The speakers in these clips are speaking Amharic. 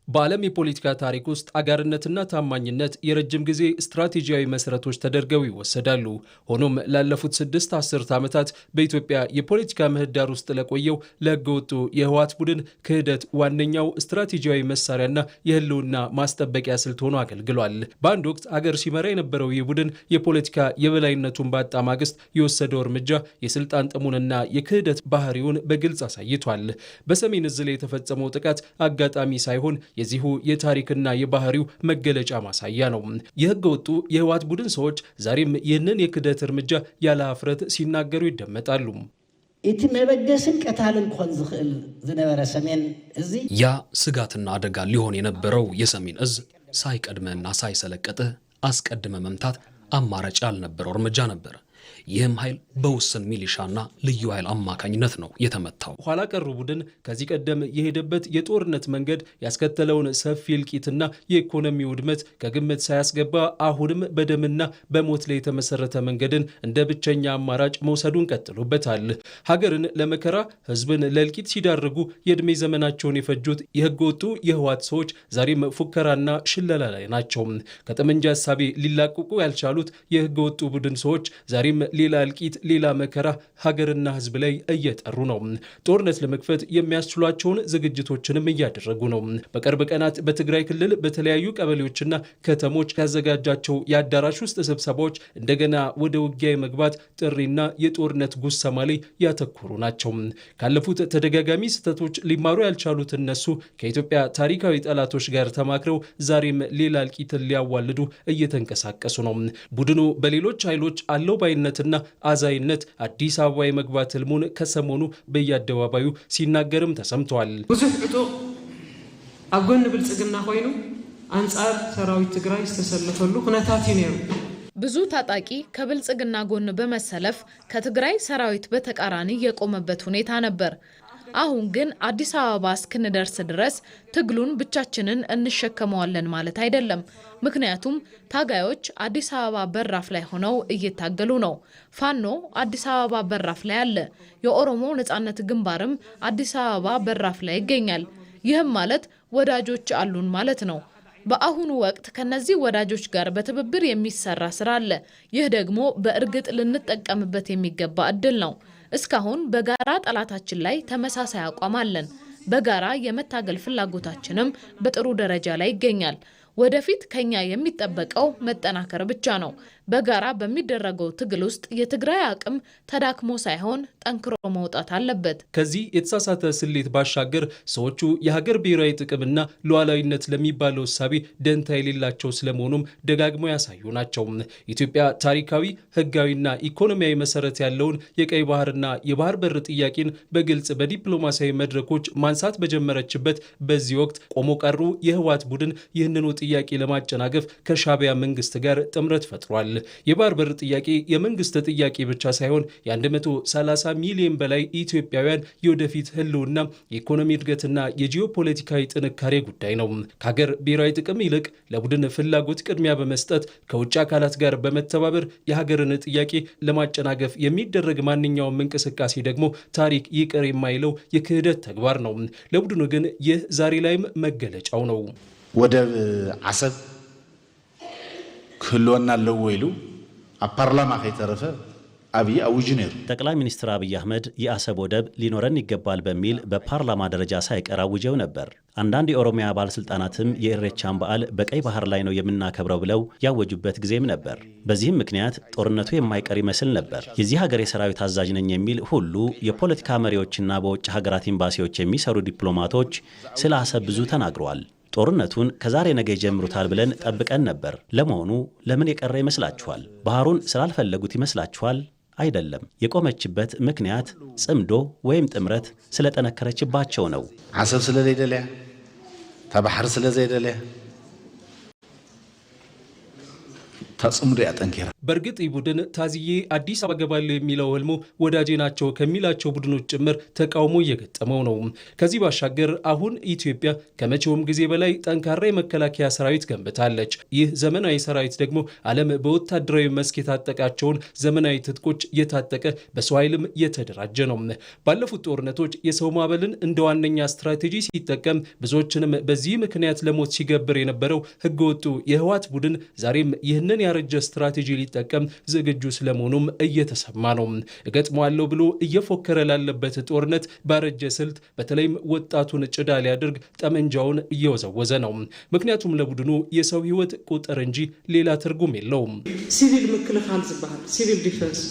በዓለም የፖለቲካ ታሪክ ውስጥ አጋርነትና ታማኝነት የረጅም ጊዜ ስትራቴጂያዊ መሰረቶች ተደርገው ይወሰዳሉ። ሆኖም ላለፉት 6 አስርት ዓመታት በኢትዮጵያ የፖለቲካ ምህዳር ውስጥ ለቆየው ለህገወጡ የህወሓት ቡድን ክህደት ዋነኛው ስትራቴጂያዊ መሳሪያና የህልውና ማስጠበቂያ ስልት ሆኖ አገልግሏል። በአንድ ወቅት አገር ሲመራ የነበረው ይህ ቡድን የፖለቲካ የበላይነቱን ባጣ ማግስት የወሰደው እርምጃ የስልጣን ጥሙንና የክህደት ባህሪውን በግልጽ አሳይቷል። በሰሜን ዕዝ ላይ የተፈጸመው ጥቃት አጋጣሚ ሳይሆን የዚሁ የታሪክና የባህሪው መገለጫ ማሳያ ነው። የህገ ወጡ የህወሓት ቡድን ሰዎች ዛሬም ይህንን የክህደት እርምጃ ያለ ሀፍረት ሲናገሩ ይደመጣሉ። እቲ መበገስን ቀታልን ኮን ዝኽእል ዝነበረ ሰሜን ዕዝ ያ ስጋትና አደጋ ሊሆን የነበረው የሰሜን ዕዝ ሳይቀድመና ሳይሰለቀጥ አስቀድመ መምታት አማራጭ ያልነበረው እርምጃ ነበር። ይህም ኃይል በውስን ሚሊሻና ልዩ ኃይል አማካኝነት ነው የተመታው። ኋላ ቀሩ ቡድን ከዚህ ቀደም የሄደበት የጦርነት መንገድ ያስከተለውን ሰፊ እልቂትና የኢኮኖሚ ውድመት ከግምት ሳያስገባ አሁንም በደምና በሞት ላይ የተመሰረተ መንገድን እንደ ብቸኛ አማራጭ መውሰዱን ቀጥሎበታል። ሀገርን ለመከራ ህዝብን ለእልቂት ሲዳርጉ የዕድሜ ዘመናቸውን የፈጁት የህገ ወጡ የህወሓት ሰዎች ዛሬም ፉከራና ሽለላ ላይ ናቸው። ከጠመንጃ ሀሳቤ ሊላቀቁ ያልቻሉት የህገ ወጡ ቡድን ሰዎች ዛሬም ሌላ እልቂት፣ ሌላ መከራ ሀገርና ህዝብ ላይ እየጠሩ ነው። ጦርነት ለመክፈት የሚያስችሏቸውን ዝግጅቶችንም እያደረጉ ነው። በቅርብ ቀናት በትግራይ ክልል በተለያዩ ቀበሌዎችና ከተሞች ያዘጋጃቸው የአዳራሽ ውስጥ ስብሰባዎች እንደገና ወደ ውጊያ የመግባት ጥሪና የጦርነት ጉሰማ ላይ ያተኮሩ ናቸው። ካለፉት ተደጋጋሚ ስህተቶች ሊማሩ ያልቻሉት እነሱ ከኢትዮጵያ ታሪካዊ ጠላቶች ጋር ተማክረው ዛሬም ሌላ እልቂትን ሊያዋልዱ እየተንቀሳቀሱ ነው። ቡድኑ በሌሎች ኃይሎች አለው ባይነትና አዛይነት አዲስ አበባ የመግባት ህልሙን ከሰሞኑ በየአደባባዩ ሲናገርም ተሰምቷል። ብዙሕ ዕጡቅ ኣብ ጎኒ ብልጽግና ኮይኑ አንጻር ሰራዊት ትግራይ ዝተሰለፈሉ ኩነታት እዩ ነይሩ። ብዙ ታጣቂ ከብልጽግና ጎን በመሰለፍ ከትግራይ ሰራዊት በተቃራኒ የቆመበት ሁኔታ ነበር። አሁን ግን አዲስ አበባ እስክንደርስ ድረስ ትግሉን ብቻችንን እንሸከመዋለን ማለት አይደለም። ምክንያቱም ታጋዮች አዲስ አበባ በራፍ ላይ ሆነው እየታገሉ ነው። ፋኖ አዲስ አበባ በራፍ ላይ አለ። የኦሮሞ ነጻነት ግንባርም አዲስ አበባ በራፍ ላይ ይገኛል። ይህም ማለት ወዳጆች አሉን ማለት ነው። በአሁኑ ወቅት ከነዚህ ወዳጆች ጋር በትብብር የሚሰራ ስራ አለ። ይህ ደግሞ በእርግጥ ልንጠቀምበት የሚገባ እድል ነው። እስካሁን በጋራ ጠላታችን ላይ ተመሳሳይ አቋም አለን። በጋራ የመታገል ፍላጎታችንም በጥሩ ደረጃ ላይ ይገኛል። ወደፊት ከኛ የሚጠበቀው መጠናከር ብቻ ነው። በጋራ በሚደረገው ትግል ውስጥ የትግራይ አቅም ተዳክሞ ሳይሆን ጠንክሮ መውጣት አለበት። ከዚህ የተሳሳተ ስሌት ባሻገር ሰዎቹ የሀገር ብሔራዊ ጥቅምና ሉዓላዊነት ለሚባለው እሳቤ ደንታ የሌላቸው ስለመሆኑም ደጋግመው ያሳዩ ናቸው። ኢትዮጵያ ታሪካዊ፣ ህጋዊና ኢኮኖሚያዊ መሰረት ያለውን የቀይ ባህርና የባህር በር ጥያቄን በግልጽ በዲፕሎማሲያዊ መድረኮች ማንሳት በጀመረችበት በዚህ ወቅት ቆሞ ቀሩ የህወሓት ቡድን ይህንኑ ጥያቄ ለማጨናገፍ ከሻዕቢያ መንግስት ጋር ጥምረት ፈጥሯል። የባህር በር ጥያቄ የመንግስት ጥያቄ ብቻ ሳይሆን የ130 ሚሊዮን በላይ ኢትዮጵያውያን የወደፊት ህልውና፣ የኢኮኖሚ እድገትና የጂኦፖለቲካዊ ጥንካሬ ጉዳይ ነው። ከሀገር ብሔራዊ ጥቅም ይልቅ ለቡድን ፍላጎት ቅድሚያ በመስጠት ከውጭ አካላት ጋር በመተባበር የሀገርን ጥያቄ ለማጨናገፍ የሚደረግ ማንኛውም እንቅስቃሴ ደግሞ ታሪክ ይቅር የማይለው የክህደት ተግባር ነው። ለቡድኑ ግን ይህ ዛሬ ላይም መገለጫው ነው። ወደብ ዓሰብ ክህልወና አለው ኢሉ ኣብ ፓርላማ ከይተረፈ አብይ አውጅ ነበር። ጠቅላይ ሚኒስትር አብይ አህመድ የአሰብ ወደብ ሊኖረን ይገባል በሚል በፓርላማ ደረጃ ሳይቀር አውጀው ነበር። አንዳንድ የኦሮሚያ ባለስልጣናትም የኢሬቻን በዓል በቀይ ባህር ላይ ነው የምናከብረው ብለው ያወጁበት ጊዜም ነበር። በዚህም ምክንያት ጦርነቱ የማይቀር ይመስል ነበር። የዚህ ሀገር የሰራዊት አዛዥ ነኝ የሚል ሁሉ የፖለቲካ መሪዎችና በውጭ ሀገራት ኤምባሲዎች የሚሰሩ ዲፕሎማቶች ስለ አሰብ ብዙ ተናግረዋል። ጦርነቱን ከዛሬ ነገ ይጀምሩታል ብለን ጠብቀን ነበር። ለመሆኑ ለምን የቀረ ይመስላችኋል? ባህሩን ስላልፈለጉት ይመስላችኋል? አይደለም። የቆመችበት ምክንያት ጽምዶ ወይም ጥምረት ስለጠነከረችባቸው ነው። አሰብ ስለሌደለያ ተባህር ስለዘይደለያ ተጽምዶ ያጠንከረ በእርግጥ ቡድን ታዝዬ አዲስ አበባ ገባለሁ የሚለው ህልሙ ወዳጄ ናቸው ከሚላቸው ቡድኖች ጭምር ተቃውሞ እየገጠመው ነው። ከዚህ ባሻገር አሁን ኢትዮጵያ ከመቼውም ጊዜ በላይ ጠንካራ የመከላከያ ሰራዊት ገንብታለች። ይህ ዘመናዊ ሰራዊት ደግሞ ዓለም በወታደራዊ መስክ የታጠቃቸውን ዘመናዊ ትጥቆች የታጠቀ በሰው ኃይልም የተደራጀ ነው። ባለፉት ጦርነቶች የሰው ማዕበልን እንደ ዋነኛ ስትራቴጂ ሲጠቀም ብዙዎችንም በዚህ ምክንያት ለሞት ሲገብር የነበረው ህገወጡ የህወሓት ቡድን ዛሬም ይህንን ያረጀ ስትራቴጂ ሊጠቀም ዝግጁ ስለመሆኑም እየተሰማ ነው። እገጥመዋለሁ ብሎ እየፎከረ ላለበት ጦርነት ባረጀ ስልት በተለይም ወጣቱን ጭዳ ሊያደርግ ጠመንጃውን እየወዘወዘ ነው። ምክንያቱም ለቡድኑ የሰው ህይወት ቁጥር እንጂ ሌላ ትርጉም የለውም። ሲቪል ምክልኻል ዝባሃል ሲቪል ዲፌንስ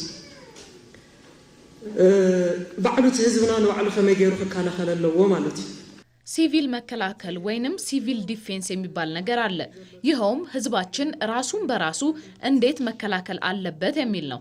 ባዕሉት ህዝብና ነው ባዕሉ ከመይ ገይሩ ክከላኸል ኣለዎ ማለት እዩ። ሲቪል መከላከል ወይንም ሲቪል ዲፌንስ የሚባል ነገር አለ። ይኸውም ህዝባችን ራሱን በራሱ እንዴት መከላከል አለበት የሚል ነው።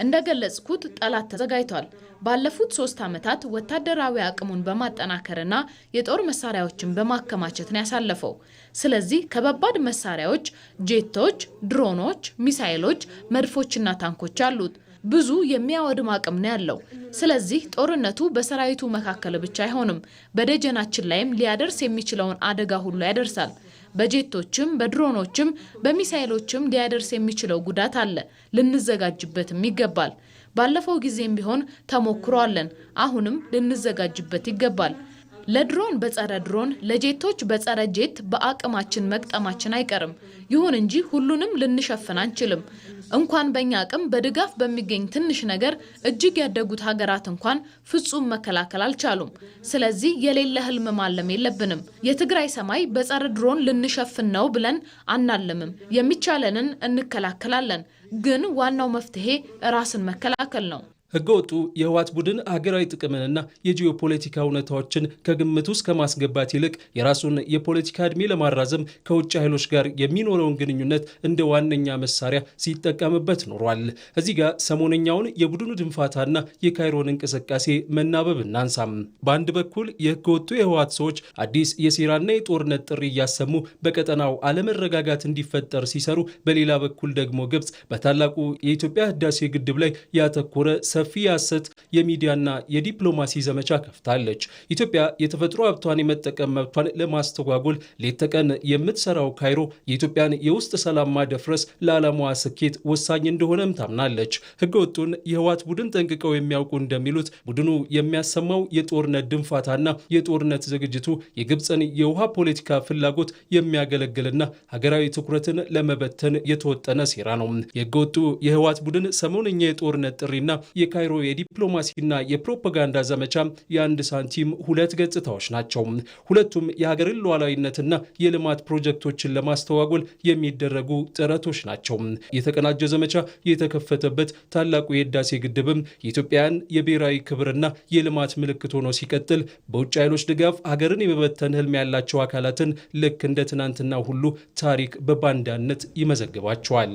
እንደገለጽኩት ጠላት ተዘጋጅቷል። ባለፉት 3 ዓመታት ወታደራዊ አቅሙን በማጠናከርና የጦር መሳሪያዎችን በማከማቸት ነው ያሳለፈው። ስለዚህ ከባባድ መሳሪያዎች፣ ጄቶች፣ ድሮኖች፣ ሚሳኤሎች፣ መድፎችና ታንኮች አሉት። ብዙ የሚያወድም አቅም ነው ያለው። ስለዚህ ጦርነቱ በሰራዊቱ መካከል ብቻ አይሆንም፣ በደጀናችን ላይም ሊያደርስ የሚችለውን አደጋ ሁሉ ያደርሳል። በጄቶችም በድሮኖችም በሚሳኤሎችም ሊያደርስ የሚችለው ጉዳት አለ። ልንዘጋጅበትም ይገባል። ባለፈው ጊዜም ቢሆን ተሞክሯለን። አሁንም ልንዘጋጅበት ይገባል። ለድሮን በጸረ ድሮን፣ ለጄቶች በጸረ ጄት በአቅማችን መቅጠማችን አይቀርም። ይሁን እንጂ ሁሉንም ልንሸፍን አንችልም። እንኳን በእኛ አቅም በድጋፍ በሚገኝ ትንሽ ነገር እጅግ ያደጉት ሀገራት እንኳን ፍጹም መከላከል አልቻሉም። ስለዚህ የሌለ ህልም ማለም የለብንም። የትግራይ ሰማይ በጸረ ድሮን ልንሸፍን ነው ብለን አናልምም። የሚቻለንን እንከላከላለን። ግን ዋናው መፍትሄ ራስን መከላከል ነው። ህገወጡ የህወሓት ቡድን ሀገራዊ ጥቅምንና የጂኦፖለቲካ እውነታዎችን ከግምት ውስጥ ከማስገባት ይልቅ የራሱን የፖለቲካ ዕድሜ ለማራዘም ከውጭ ኃይሎች ጋር የሚኖረውን ግንኙነት እንደ ዋነኛ መሳሪያ ሲጠቀምበት ኖሯል። እዚህ ጋር ሰሞነኛውን የቡድኑ ድንፋታና የካይሮን እንቅስቃሴ መናበብ እናንሳም። በአንድ በኩል የህገወጡ የህወሓት ሰዎች አዲስ የሴራና የጦርነት ጥሪ እያሰሙ በቀጠናው አለመረጋጋት እንዲፈጠር ሲሰሩ፣ በሌላ በኩል ደግሞ ግብጽ በታላቁ የኢትዮጵያ ህዳሴ ግድብ ላይ ያተኮረ ሰፊ የሐሰት የሚዲያና የዲፕሎማሲ ዘመቻ ከፍታለች። ኢትዮጵያ የተፈጥሮ ሀብቷን የመጠቀም መብቷን ለማስተጓጎል ሌት ተቀን የምትሰራው ካይሮ የኢትዮጵያን የውስጥ ሰላም ማደፍረስ ለዓላማዋ ስኬት ወሳኝ እንደሆነም ታምናለች። ህገወጡን የህወሓት ቡድን ጠንቅቀው የሚያውቁ እንደሚሉት ቡድኑ የሚያሰማው የጦርነት ድንፋታና የጦርነት ዝግጅቱ የግብፅን የውሃ ፖለቲካ ፍላጎት የሚያገለግልና ሀገራዊ ትኩረትን ለመበተን የተወጠነ ሴራ ነው። የህገወጡ የህወሓት ቡድን ሰሞነኛ የጦርነት ጥሪና የካይሮ የዲፕሎማሲና የፕሮፓጋንዳ ዘመቻ የአንድ ሳንቲም ሁለት ገጽታዎች ናቸው። ሁለቱም የሀገርን ሉዓላዊነትና የልማት ፕሮጀክቶችን ለማስተዋጎል የሚደረጉ ጥረቶች ናቸው። የተቀናጀ ዘመቻ የተከፈተበት ታላቁ የህዳሴ ግድብም የኢትዮጵያን የብሔራዊ ክብርና የልማት ምልክት ሆኖ ሲቀጥል፣ በውጭ ኃይሎች ድጋፍ ሀገርን የመበተን ህልም ያላቸው አካላትን ልክ እንደ ትናንትና ሁሉ ታሪክ በባንዳነት ይመዘግባቸዋል።